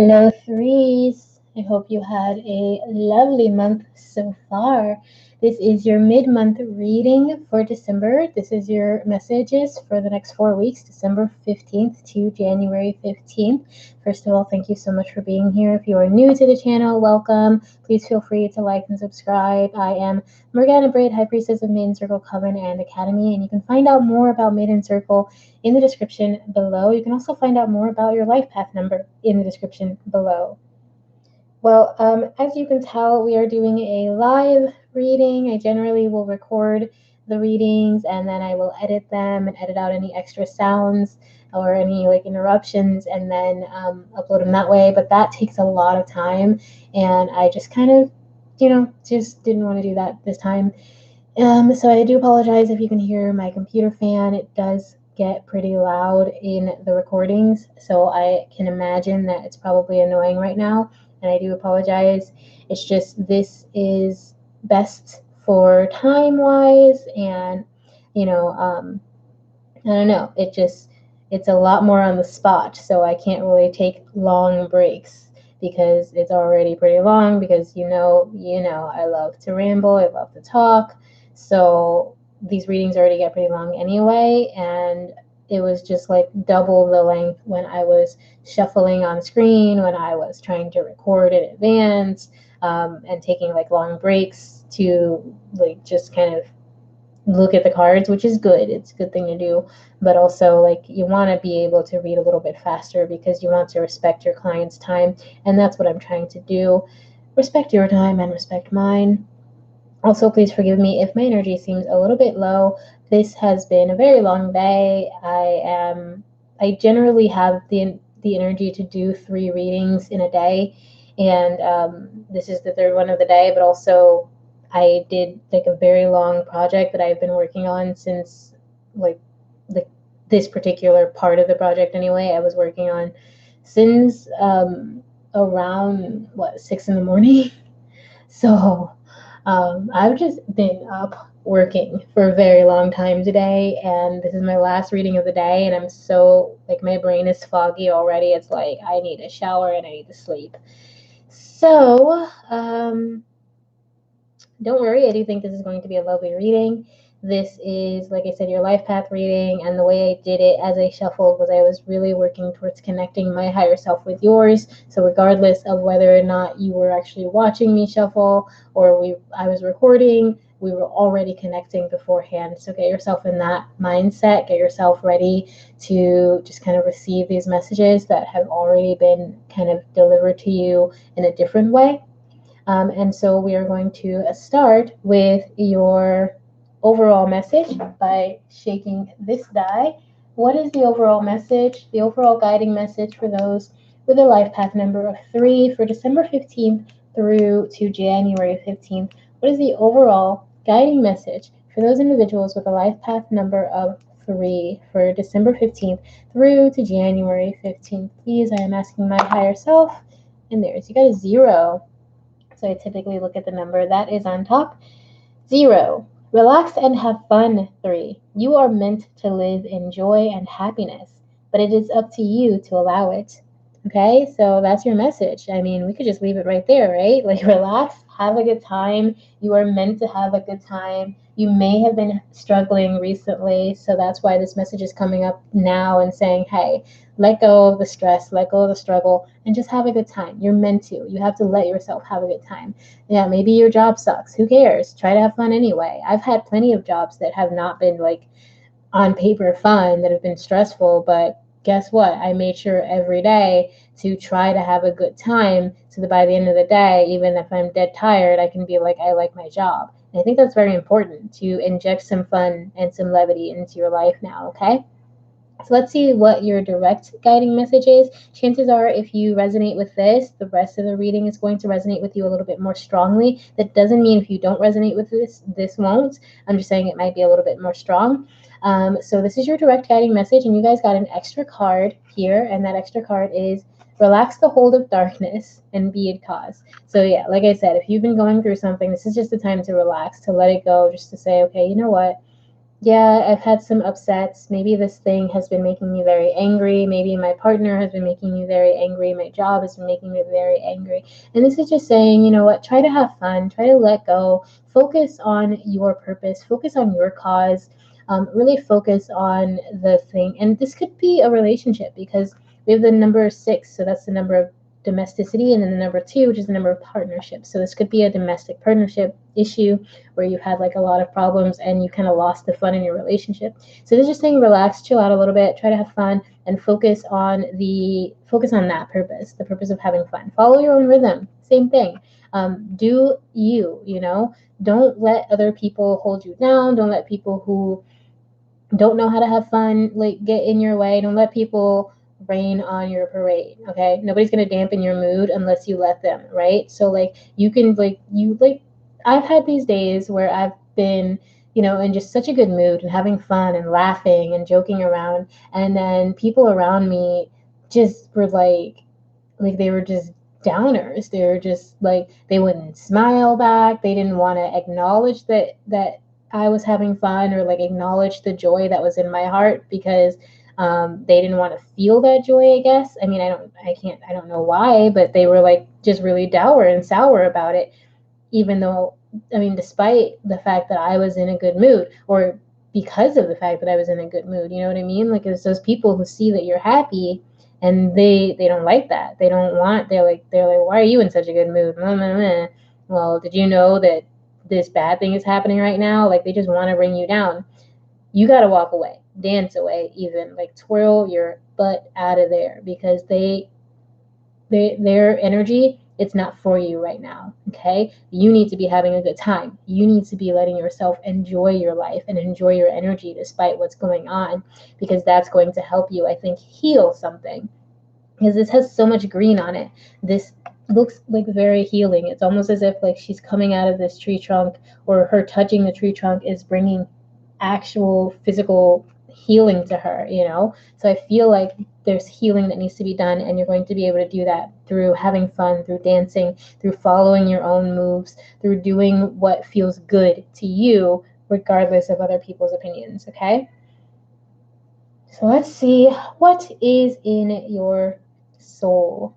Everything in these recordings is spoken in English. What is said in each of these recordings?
Hello, threes. I hope you had a lovely month so far. This is your mid month reading for December. This is your messages for the next 4 weeks, December 15th to January 15th. First of all, thank you so much for being here. If you are new to the channel, welcome. Please feel free to like and subscribe. I am Morgana Braid, High Priestess of Maiden Circle Coven and Academy, and you can find out more about Maiden Circle in the description below. You can also find out more about your life path number in the description below. Well, as you can tell, we are doing a live reading. I generally will record the readings and then I will edit them and edit out any extra sounds or any interruptions and then upload them that way. But that takes a lot of time, and I just kind of, just didn't want to do that this time. So I do apologize if you can hear my computer fan. It does get pretty loud in the recordings, so I can imagine that it's probably annoying right now, and I do apologize. It's just this is best for time-wise, and I don't know, it's a lot more on the spot, so I can't really take long breaks because it's already pretty long, because I love to ramble, I love to talk. So these readings already get pretty long anyway, and it was just double the length when I was shuffling on screen, when I was trying to record in advance, and taking long breaks to just kind of look at the cards, which is good. It's a good thing to do, but also you want to be able to read a little bit faster because you want to respect your client's time, and that's what I'm trying to do. Respect your time and respect mine. Also, please forgive me if my energy seems a little bit low. This has been a very long day. I generally have the energy to do 3 readings in a day, and this is the third one of the day, but also I did a very long project that I've been working on since this particular part of the project anyway. I was working on since around 6 in the morning. So I've just been up working for a very long time today, and this is my last reading of the day, and I'm so my brain is foggy already. It's I need a shower and I need to sleep. So don't worry, I do think this is going to be a lovely reading. This is, like I said, your life path reading, and the way I did it as I shuffled was I was really working towards connecting my higher self with yours. So regardless of whether or not you were actually watching me shuffle or I was recording, we were already connecting beforehand. So get yourself in that mindset, get yourself ready to just kind of receive these messages that have already been kind of delivered to you in a different way. And so we are going to start with your overall message by shaking this die. What is the overall message, the overall guiding message for those with a life path number of 3 for December 15th through to January 15th? What is the overall guiding message for those individuals with a life path number of 3 for December 15th through to January 15th? Please, I am asking my higher self. And there's, you got a 0. So I typically look at the number that is on top. 0. Relax and have fun. 3. You are meant to live in joy and happiness, but it is up to you to allow it. Okay, so that's your message. I mean, we could just leave it right there, right? Relax, have a good time. You are meant to have a good time. You may have been struggling recently, so that's why this message is coming up now and saying, hey, let go of the stress, let go of the struggle, and just have a good time. You're meant to. You have to let yourself have a good time. Yeah, maybe your job sucks. Who cares? Try to have fun anyway. I've had plenty of jobs that have not been on paper fun, that have been stressful, but guess what? I made sure every day to try to have a good time so that by the end of the day, even if I'm dead tired, I can be I like my job. And I think that's very important, to inject some fun and some levity into your life now, okay? So let's see what your direct guiding message is. Chances are, if you resonate with this, the rest of the reading is going to resonate with you a little bit more strongly. That doesn't mean if you don't resonate with this won't. I'm just saying it might be a little bit more strong. So this is your direct guiding message, and you guys got an extra card here, and that extra card is relax the hold of darkness and be it cause. So yeah, like I said, if you've been going through something, this is just the time to relax, to let it go, just to say, okay, you know what? yeah, I've had some upsets. Maybe this thing has been making me very angry. Maybe my partner has been making me very angry. My job has been making me very angry. And this is just saying, you know what, try to have fun, try to let go, focus on your purpose, focus on your cause, really focus on the thing. And this could be a relationship because we have the number 6, so that's the number of domesticity, and then the number 2, which is the number of partnerships. So this could be a domestic partnership issue where you had like a lot of problems and you kind of lost the fun in your relationship. So this is just saying relax, chill out a little bit, try to have fun, and focus on that purpose, the purpose of having fun. Follow your own rhythm. Same thing. Do you, you know, don't let other people hold you down. Don't let people who don't know how to have fun like get in your way. Don't let people rain on your parade. Okay, nobody's gonna dampen your mood unless you let them, right? So like you can like I've had these days where I've been, you know, in just such a good mood and having fun and laughing and joking around, and then people around me just were like they were just downers. They were just like they wouldn't smile back. They didn't want to acknowledge that I was having fun or like acknowledge the joy that was in my heart because they didn't want to feel that joy. I guess. I mean, I don't know why, but they were like just really dour and sour about it. Even though, I mean, despite the fact that I was in a good mood, or because of the fact that I was in a good mood, you know what I mean? Like it's those people who see that you're happy and they don't like that. They don't want. They're like, why are you in such a good mood? Blah, blah, blah. Well, did you know that this bad thing is happening right now? Like they just want to bring you down. You got to walk away, dance away, even like twirl your butt out of there because their energy, it's not for you right now. Okay, you need to be having a good time. You need to be letting yourself enjoy your life and enjoy your energy despite what's going on, because that's going to help you, I think, heal something, because this has so much green on it. This looks like very healing. It's almost as if like she's coming out of this tree trunk, or her touching the tree trunk is bringing actual physical healing to her, you know? So I feel like there's healing that needs to be done, and you're going to be able to do that through having fun, through dancing, through following your own moves, through doing what feels good to you, regardless of other people's opinions, okay? So let's see what is in your soul.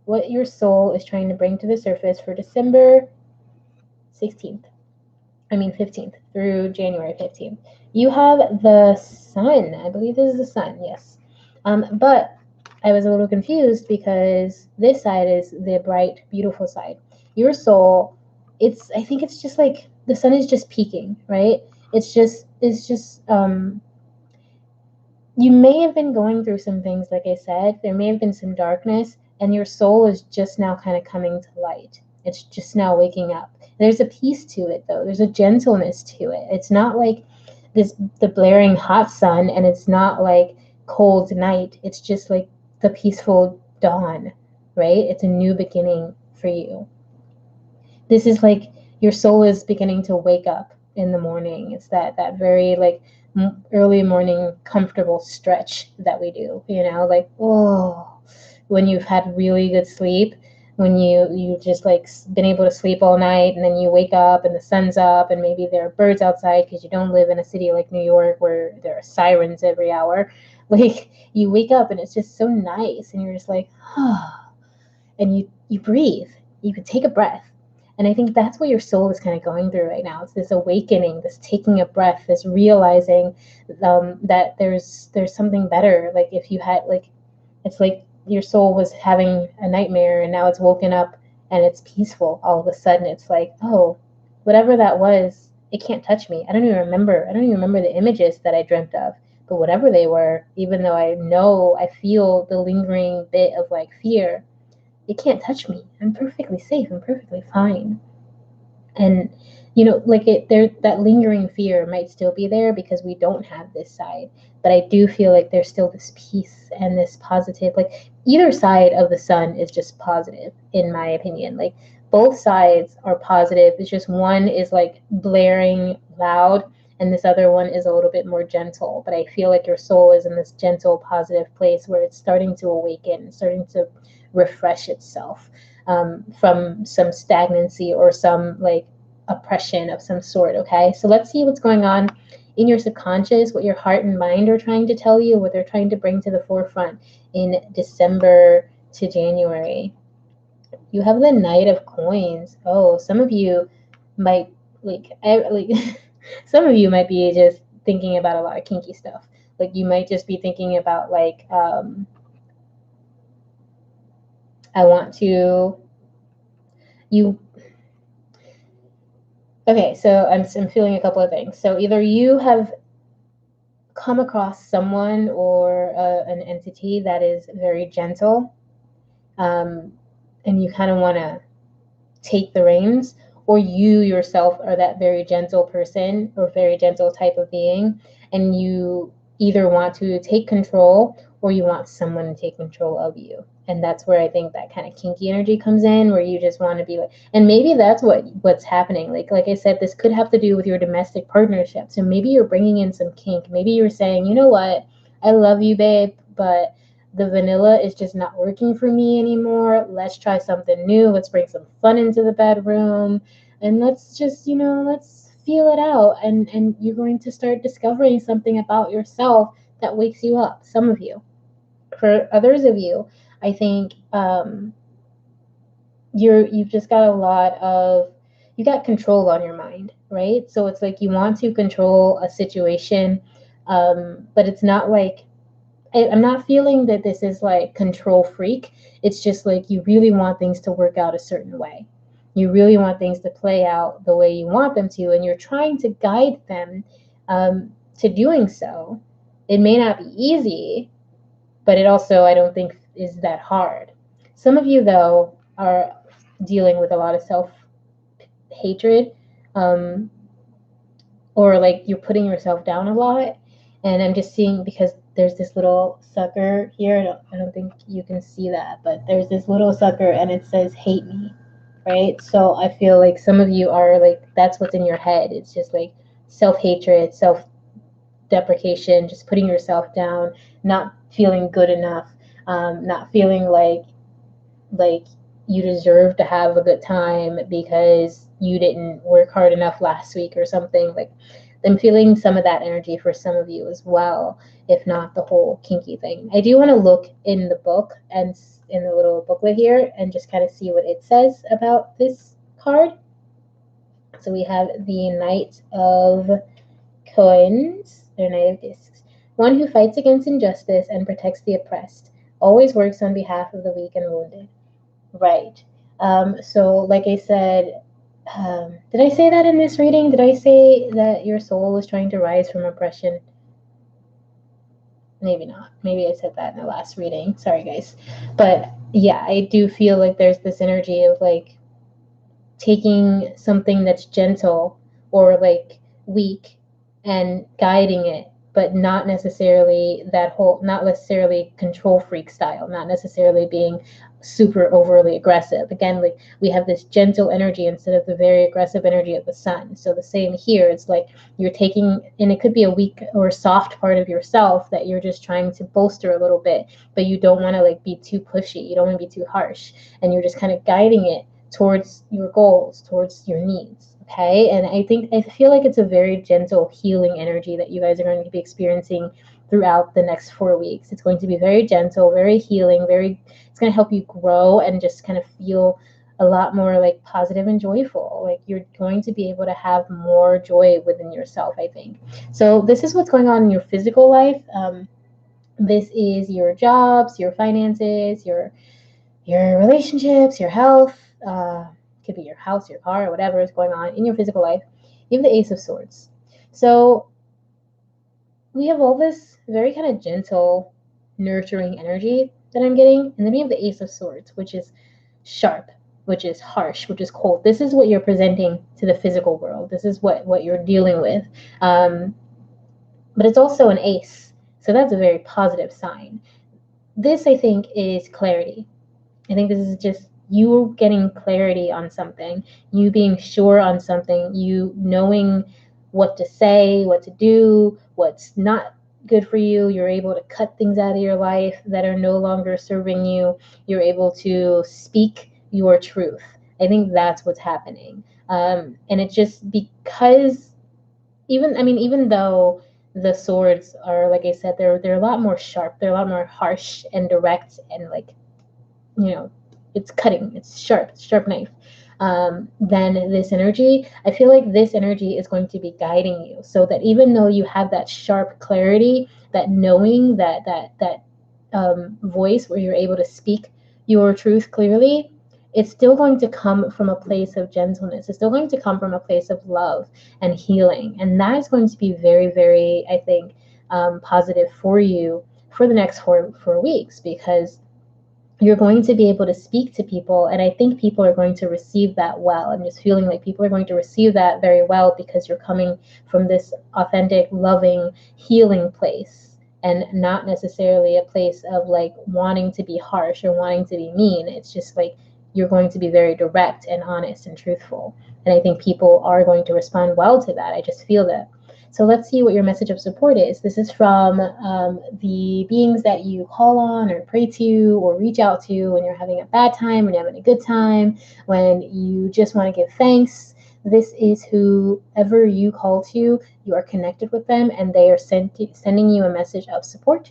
What your soul is trying to bring to the surface for December 16th. I mean 15th through January 15th. You have the sun. I believe this is the sun, yes. But I was a little confused because this side is the bright, beautiful side. Your soul, I think it's just like the sun is just peaking, right? It's just you may have been going through some things, like I said. There may have been some darkness, and your soul is just now kind of coming to light. It's just now waking up. There's a peace to it, though. There's a gentleness to it. It's not like the blaring hot sun, and it's not like cold night. It's just like the peaceful dawn, right? It's a new beginning for you. This is like your soul is beginning to wake up in the morning. It's that very like early morning comfortable stretch that we do, you know, like, oh, when you've had really good sleep, when you just like been able to sleep all night, and then you wake up and the sun's up and maybe there are birds outside because you don't live in a city like New York where there are sirens every hour. Like you wake up and it's just so nice, and you're just like, oh, and you breathe, you can take a breath. And I think that's what your soul is kind of going through right now. It's this awakening, this taking a breath, this realizing that there's something better. Like if you had like, it's like your soul was having a nightmare and now it's woken up and it's peaceful. All of a sudden it's like, oh, whatever that was, it can't touch me. I don't even remember the images that I dreamt of. But whatever they were, even though I feel the lingering bit of like fear, it can't touch me. I'm perfectly safe. I'm perfectly fine. And you know, like that lingering fear might still be there because we don't have this side. But I do feel like there's still this peace and this positive. Like either side of the sun is just positive, in my opinion. Like both sides are positive. It's just one is like blaring loud, and this other one is a little bit more gentle. But I feel like your soul is in this gentle, positive place where it's starting to awaken, starting to refresh itself from some stagnancy or some like oppression of some sort. Okay, so let's see what's going on in your subconscious, what your heart and mind are trying to tell you, what they're trying to bring to the forefront in December to January. You have the Knight of Coins. Oh, some of you might like some of you might be just thinking about a lot of kinky stuff. Like you might just be thinking about like I want to you okay, so I'm feeling a couple of things. So either you have come across someone or an entity that is very gentle, and you kind of want to take the reins, or you yourself are that very gentle person or very gentle type of being, and you either want to take control or you want someone to take control of you. And that's where I think that kind of kinky energy comes in, where you just want to be like, and maybe that's what's happening. Like I said, this could have to do with your domestic partnership. So maybe you're bringing in some kink. Maybe you're saying, you know what, I love you, babe, but the vanilla is just not working for me anymore. Let's try something new. Let's bring some fun into the bedroom, and let's just, let's feel it out. And you're going to start discovering something about yourself that wakes you up. Some of you. For others of you, I think you've just got a lot of, you got control on your mind, right? So it's like you want to control a situation, but it's not like, I'm not feeling that this is like control freak. It's just like you really want things to work out a certain way. You really want things to play out the way you want them to, and you're trying to guide them to doing so. It may not be easy, but it also, I don't think, is that hard. Some of you, though, are dealing with a lot of self-hatred, or like you're putting yourself down a lot. And I'm just seeing, because there's this little sucker here. I don't think you can see that, but there's this little sucker and it says hate me, right? So I feel like some of you are like, that's what's in your head. It's just like self-hatred, self-deprecation, just putting yourself down, not feeling good enough, not feeling like you deserve to have a good time because you didn't work hard enough last week or something. Like, I'm feeling some of that energy for some of you as well, if not the whole kinky thing. I do want to look in the book and in the little booklet here and just kind of see what it says about this card. So we have the Knight of Coins, or Knight of Discs. One who fights against injustice and protects the oppressed, always works on behalf of the weak and wounded. Right. So like I said, did I say that in this reading? Did I say that your soul is trying to rise from oppression? Maybe not. Maybe I said that in the last reading. Sorry, guys. But yeah, I do feel like there's this energy of like taking something that's gentle or like weak and guiding it, but not necessarily not necessarily control freak style, not necessarily being super overly aggressive. Again, like we have this gentle energy instead of the very aggressive energy of the sun. So the same here, it's like you're taking, and it could be a weak or soft part of yourself that you're just trying to bolster a little bit, but you don't want to like be too pushy, you don't want to be too harsh, and you're just kind of guiding it towards your goals, towards your needs. Okay. And I feel like it's a very gentle healing energy that you guys are going to be experiencing throughout the next 4 weeks. It's going to be very gentle, very healing, it's going to help you grow and just kind of feel a lot more like positive and joyful. Like you're going to be able to have more joy within yourself, I think. So this is what's going on in your physical life. This is your jobs, your finances, your relationships, your health, could be your house, your car, whatever is going on in your physical life. You have the Ace of Swords. So we have all this very kind of gentle, nurturing energy that I'm getting. And then we have the Ace of Swords, which is sharp, which is harsh, which is cold. This is what you're presenting to the physical world. This is what you're dealing with. But it's also an ace. So that's a very positive sign. This, I think, is clarity. I think this is just you getting clarity on something, you being sure on something, you knowing what to say, what to do, what's not good for you. You're able to cut things out of your life that are no longer serving you. You're able to speak your truth. I think that's what's happening. And it's just because even though the swords are, like I said, they're a lot more sharp, they're a lot more harsh and direct, and like, it's cutting, it's sharp knife, than this energy. I feel like this energy is going to be guiding you, so that even though you have that sharp clarity, that knowing, that voice where you're able to speak your truth clearly, it's still going to come from a place of gentleness. It's still going to come from a place of love and healing. And that is going to be very, very, I think, positive for you for the next four weeks, because you're going to be able to speak to people, and I think people are going to receive that well. I'm just feeling like people are going to receive that very well, because you're coming from this authentic, loving, healing place, and not necessarily a place of like wanting to be harsh or wanting to be mean. It's just like you're going to be very direct and honest and truthful, and I think people are going to respond well to that. I just feel that. So let's see what your message of support is. This is from the beings that you call on or pray to or reach out to when you're having a bad time, when you're having a good time, when you just want to give thanks. This is whoever you call to, you are connected with them, and they are sending you a message of support.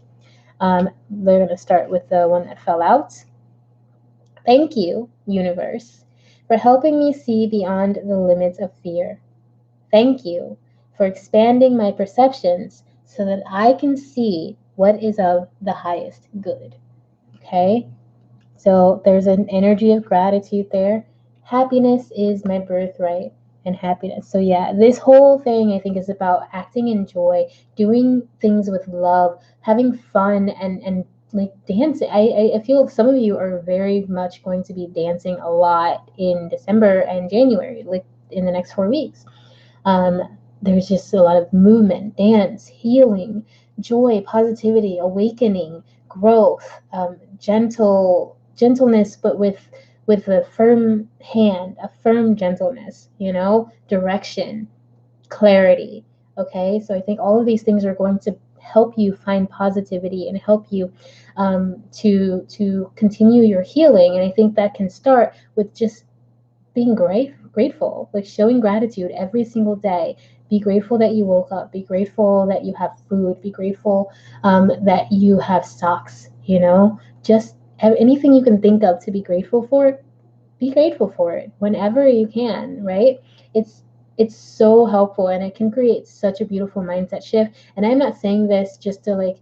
They're going to start with the one that fell out. Thank you, universe, for helping me see beyond the limits of fear. Thank you for expanding my perceptions so that I can see what is of the highest good. Okay? So there's an energy of gratitude there. Happiness is my birthright, and happiness. So yeah, this whole thing I think is about acting in joy, doing things with love, having fun, and like dancing. I feel some of you are very much going to be dancing a lot in December and January, like in the next 4 weeks. There's just a lot of movement, dance, healing, joy, positivity, awakening, growth, gentleness, but with a firm hand, a firm gentleness, direction, clarity. Okay, so I think all of these things are going to help you find positivity and help you to continue your healing. And I think that can start with just being grateful, like showing gratitude every single day. Be grateful that you woke up. Be grateful that you have food. Be grateful that you have socks. Just anything you can think of to be grateful for. Be grateful for it whenever you can. Right? It's so helpful, and it can create such a beautiful mindset shift. And I'm not saying this just to like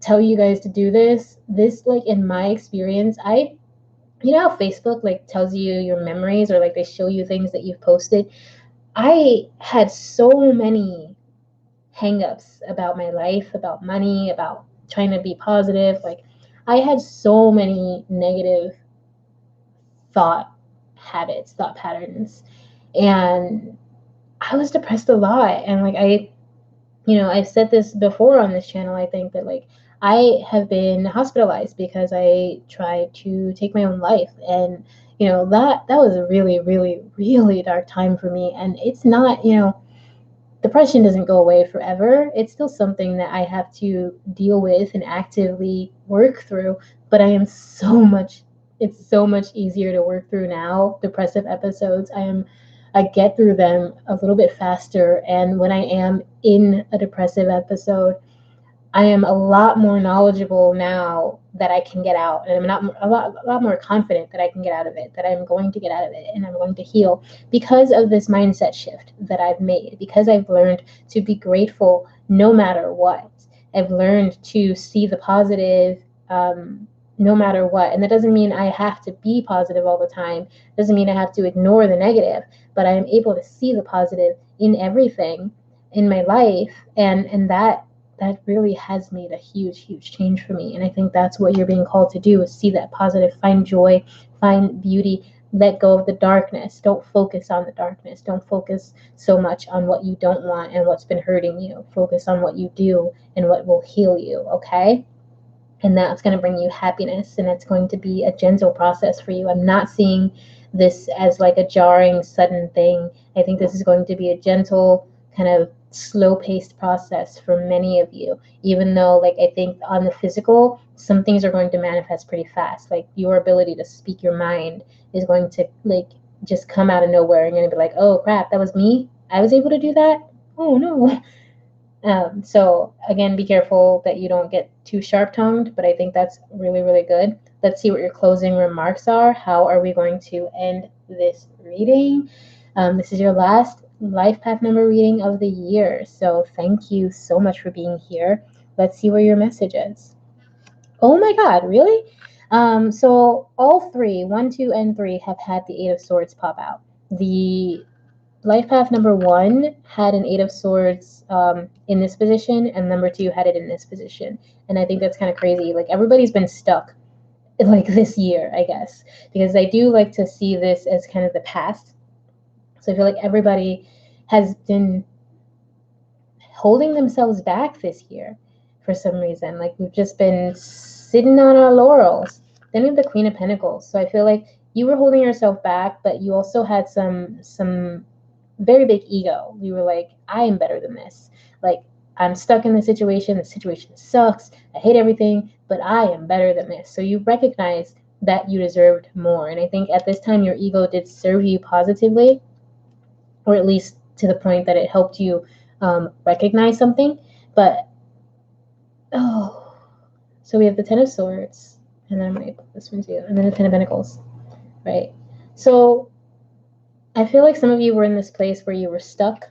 tell you guys to do this. This, like, in my experience, you know how Facebook like tells you your memories, or like they show you things that you've posted? I had so many hangups about my life, about money, about trying to be positive. Like, I had so many negative thought thought patterns, and I was depressed a lot. And like I've said this before on this channel, I think that like I have been hospitalized because I tried to take my own life. And that was a really, really, really dark time for me. And it's not, depression doesn't go away forever. It's still something that I have to deal with and actively work through. But it's so much easier to work through now. Depressive episodes, I get through them a little bit faster. And when I am in a depressive episode, I am a lot more knowledgeable now that I can get out. And I'm a lot more confident that I can get out of it, that I'm going to get out of it, and I'm going to heal because of this mindset shift that I've made, because I've learned to be grateful no matter what. I've learned to see the positive no matter what. And that doesn't mean I have to be positive all the time. It doesn't mean I have to ignore the negative, but I am able to see the positive in everything in my life. And that really has made a huge, huge change for me. And I think that's what you're being called to do, is see that positive, find joy, find beauty, let go of the darkness. Don't focus on the darkness. Don't focus so much on what you don't want and what's been hurting you. Focus on what you do and what will heal you, okay? And that's going to bring you happiness, and it's going to be a gentle process for you. I'm not seeing this as like a jarring, sudden thing. I think this is going to be a gentle, kind of slow-paced process for many of you, even though, like, I think on the physical, some things are going to manifest pretty fast. Like, your ability to speak your mind is going to, like, just come out of nowhere, and you're going to be like, oh, crap, that was me? I was able to do that? oh no. So again, be careful that you don't get too sharp-tongued, but I think that's really, really good. Let's see what your closing remarks are. How are we going to end this reading? This is your last life path number reading of the year. So thank you so much for being here. Let's see where your message is. Oh my God, really? So all three, 1, 2, and 3, have had the Eight of Swords pop out. The life path number 1 had an Eight of Swords in this position, and number 2 had it in this position. And I think that's kind of crazy. Like, everybody's been stuck like this year, I guess, because I do like to see this as kind of the past. So I feel like everybody has been holding themselves back this year for some reason. Like, we've just been sitting on our laurels. Then we have the Queen of Pentacles. So I feel like you were holding yourself back, but you also had some very big ego. You were like, I am better than this. Like, I'm stuck in this situation. The situation sucks. I hate everything, but I am better than this. So you recognize that you deserved more. And I think at this time, your ego did serve you positively, or at least to the point that it helped you recognize something. But, oh, so we have the Ten of Swords, and then I'm going to put this one too, and then the Ten of Pentacles, right? So I feel like some of you were in this place where you were stuck,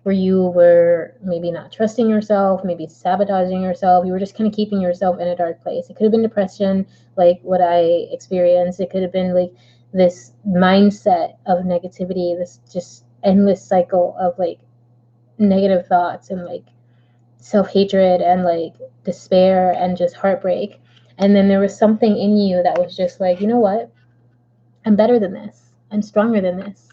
where you were maybe not trusting yourself, maybe sabotaging yourself. You were just kind of keeping yourself in a dark place. It could have been depression, like what I experienced. It could have been like this mindset of negativity, this just endless cycle of like negative thoughts and like self-hatred and like despair and just heartbreak. And then there was something in you that was just like, you know what? I'm better than this. I'm stronger than this.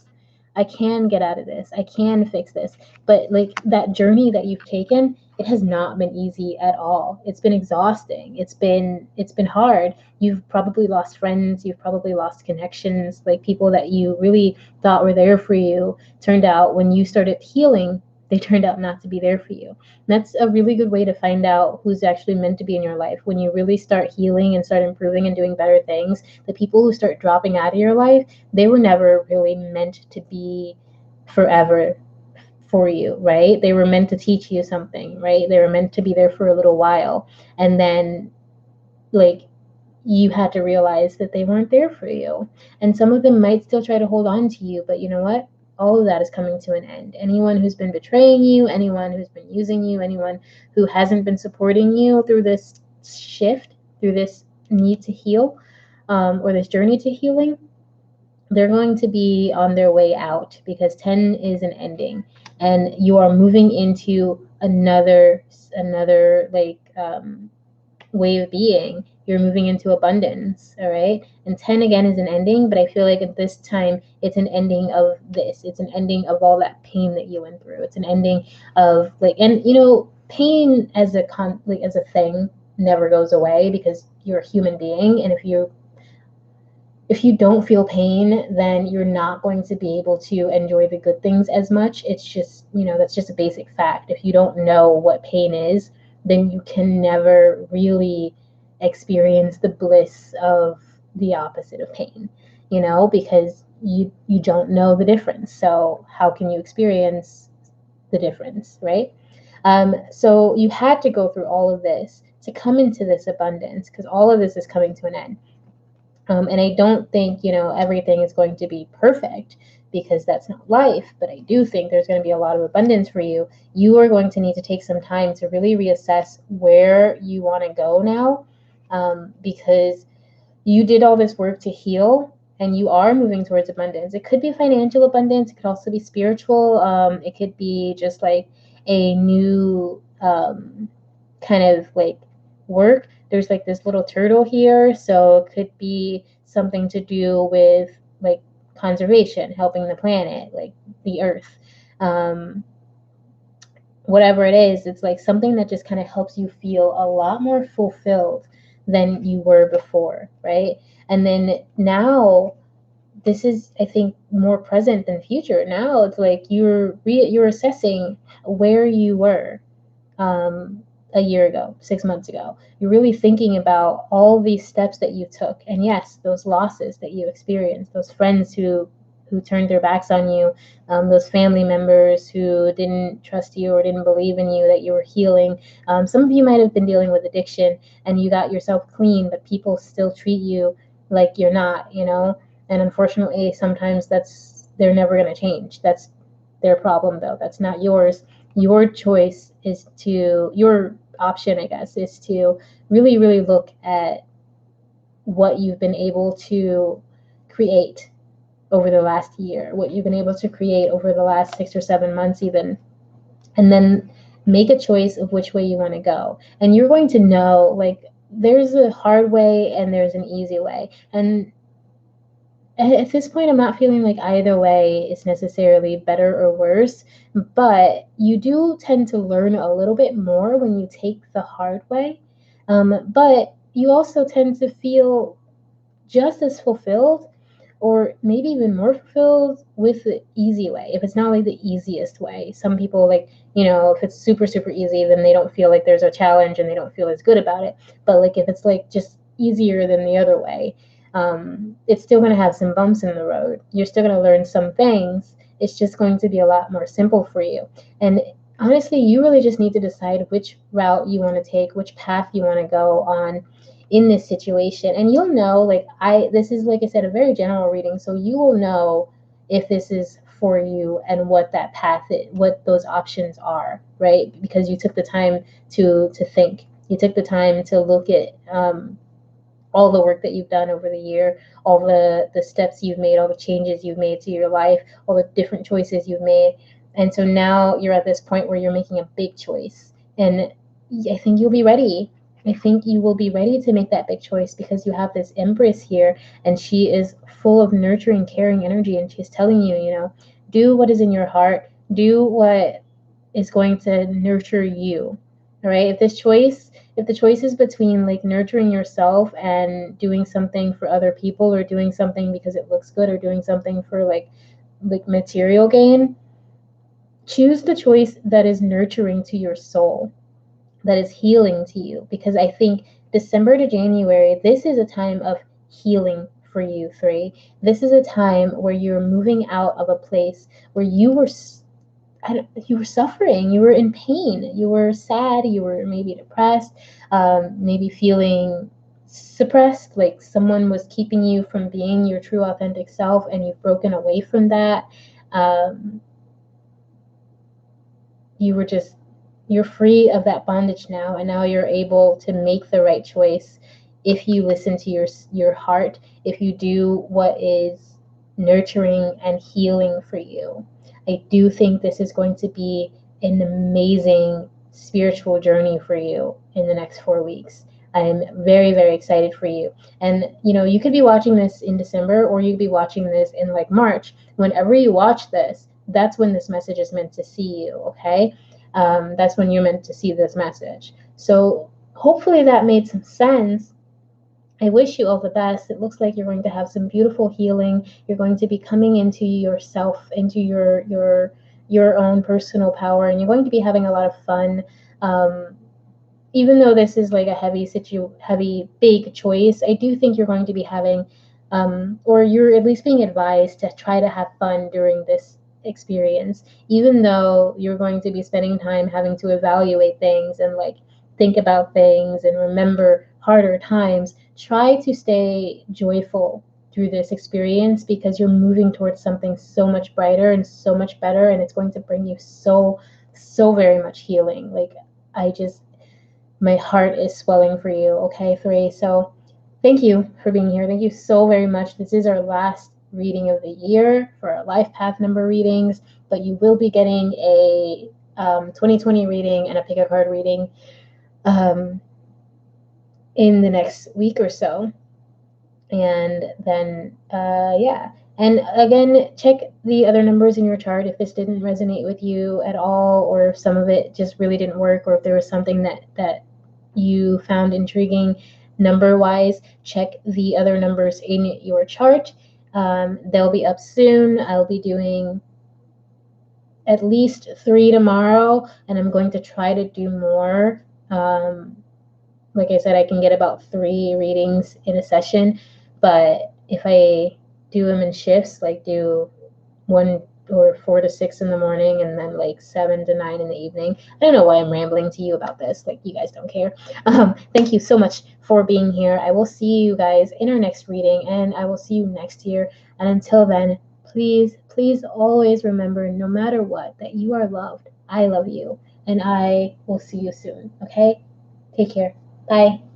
I can get out of this. I can fix this. But like that journey that you've taken, it has not been easy at all. It's been exhausting. It's been hard. You've probably lost friends, you've probably lost connections, like people that you really thought were there for you. Turned out when you started healing, they turned out not to be there for you. And that's a really good way to find out who's actually meant to be in your life. When you really start healing and start improving and doing better things, the people who start dropping out of your life, they were never really meant to be forever for you, right? They were meant to teach you something, right? They were meant to be there for a little while. And then, like, you had to realize that they weren't there for you. And some of them might still try to hold on to you, but you know what? All of that is coming to an end. Anyone who's been betraying you, anyone who's been using you, anyone who hasn't been supporting you through this shift, through this need to heal, or this journey to healing, they're going to be on their way out, because 10 is an ending and you are moving into another like way of being. You're moving into abundance, all right? And 10 again is an ending, but I feel like at this time it's an ending of this. It's an ending of all that pain that you went through. It's an ending of like, and you know, pain as a like as a thing never goes away, because you're a human being, and if you don't feel pain, then you're not going to be able to enjoy the good things as much. It's just, you know, that's just a basic fact. If you don't know what pain is, then you can never really experience the bliss of the opposite of pain, you know, because you don't know the difference. So how can you experience the difference, right? So you had to go through all of this to come into this abundance, because all of this is coming to an end. And I don't think, you know, everything is going to be perfect, because that's not life. But I do think there's going to be a lot of abundance for you. You are going to need to take some time to really reassess where you want to go now, because you did all this work to heal and you are moving towards abundance. It could be financial abundance. It could also be spiritual. It could be just like a new kind of like work. There's like this little turtle here, so it could be something to do with like conservation, helping the planet, like the earth. Whatever it is, it's like something that just kind of helps you feel a lot more fulfilled than you were before, right? And then now this is, I think, more present than future. Now it's like you're assessing where you were a year ago, 6 months ago. You're really thinking about all these steps that you took, and yes, those losses that you experienced, those friends who who turned their backs on you, those family members who didn't trust you or didn't believe in you that you were healing. Some of you might have been dealing with addiction and you got yourself clean, but people still treat you like you're not, you know. And unfortunately, sometimes they're never going to change. That's their problem, though. That's not yours. Your choice is to, your option, I guess, is to really, really look at what you've been able to create over the last year, what you've been able to create over the last 6 or 7 months even, and then make a choice of which way you want to go. And you're going to know, like, there's a hard way and there's an easy way. And at this point, I'm not feeling like either way is necessarily better or worse, but you do tend to learn a little bit more when you take the hard way. But you also tend to feel just as fulfilled or maybe even more fulfilled with the easy way, if it's not like the easiest way. Some people, like, you know, if it's super, super easy, then they don't feel like there's a challenge and they don't feel as good about it. But like if it's like just easier than the other way, it's still going to have some bumps in the road. You're still going to learn some things. It's just going to be a lot more simple for you. And honestly, you really just need to decide which route you want to take, which path you want to go on in this situation. And you'll know, like, this is, like I said, a very general reading, so you will know if this is for you and what that path is, what those options are, right? Because you took the time to think. You took the time to look at all the work that you've done over the year, all the steps you've made, all the changes you've made to your life, all the different choices you've made. And so now you're at this point where you're making a big choice. And I think you'll be ready. I think you will be ready to make that big choice because you have this Empress here and she is full of nurturing, caring energy. And she's telling you, you know, do what is in your heart, do what is going to nurture you. All right. If the choice is between like nurturing yourself and doing something for other people or doing something because it looks good or doing something for like material gain, choose the choice that is nurturing to your soul, that is healing to you. Because I think December to January, this is a time of healing for you three. This is a time where you're moving out of a place where you were suffering, you were in pain, you were sad, you were maybe depressed, maybe feeling suppressed, like someone was keeping you from being your true authentic self and you've broken away from that. You're free of that bondage now, and now you're able to make the right choice if you listen to your heart, if you do what is nurturing and healing for you. I do think this is going to be an amazing spiritual journey for you in the next 4 weeks. I'm very, very excited for you. And, you know, you could be watching this in December or you could be watching this in like March. Whenever you watch this, that's when this message is meant to see you, okay? That's when you're meant to see this message. So hopefully that made some sense. I wish you all the best. It looks like you're going to have some beautiful healing. You're going to be coming into yourself, into your own personal power, and you're going to be having a lot of fun. Even though this is like a heavy, big choice, I do think you're going to be having, or you're at least being advised to try to have fun during this experience, even though you're going to be spending time having to evaluate things and like think about things and remember harder times. Try to stay joyful through this experience because you're moving towards something so much brighter and so much better, and it's going to bring you so very much healing. Like, my heart is swelling for you, okay, three. So thank you for being here. Thank you so very much. This is our last reading of the year for our life path number readings, but you will be getting a 2020 reading and a pick a card reading in the next week or so. And then yeah, and again, check the other numbers in your chart if this didn't resonate with you at all, or if some of it just really didn't work, or if there was something that you found intriguing number wise. Check the other numbers in your chart. They'll be up soon. I'll be doing at least 3 tomorrow, and I'm going to try to do more. Like I said, I can get about 3 readings in a session, but if I do them in shifts, like do 1 or 4 to 6 in the morning, and then like 7 to 9 in the evening. I don't know why I'm rambling to you about this. Like, you guys don't care. Thank you so much for being here. I will see you guys in our next reading, and I will see you next year. And until then, please, please always remember, no matter what, that you are loved. I love you, and I will see you soon. Okay? Take care. Bye.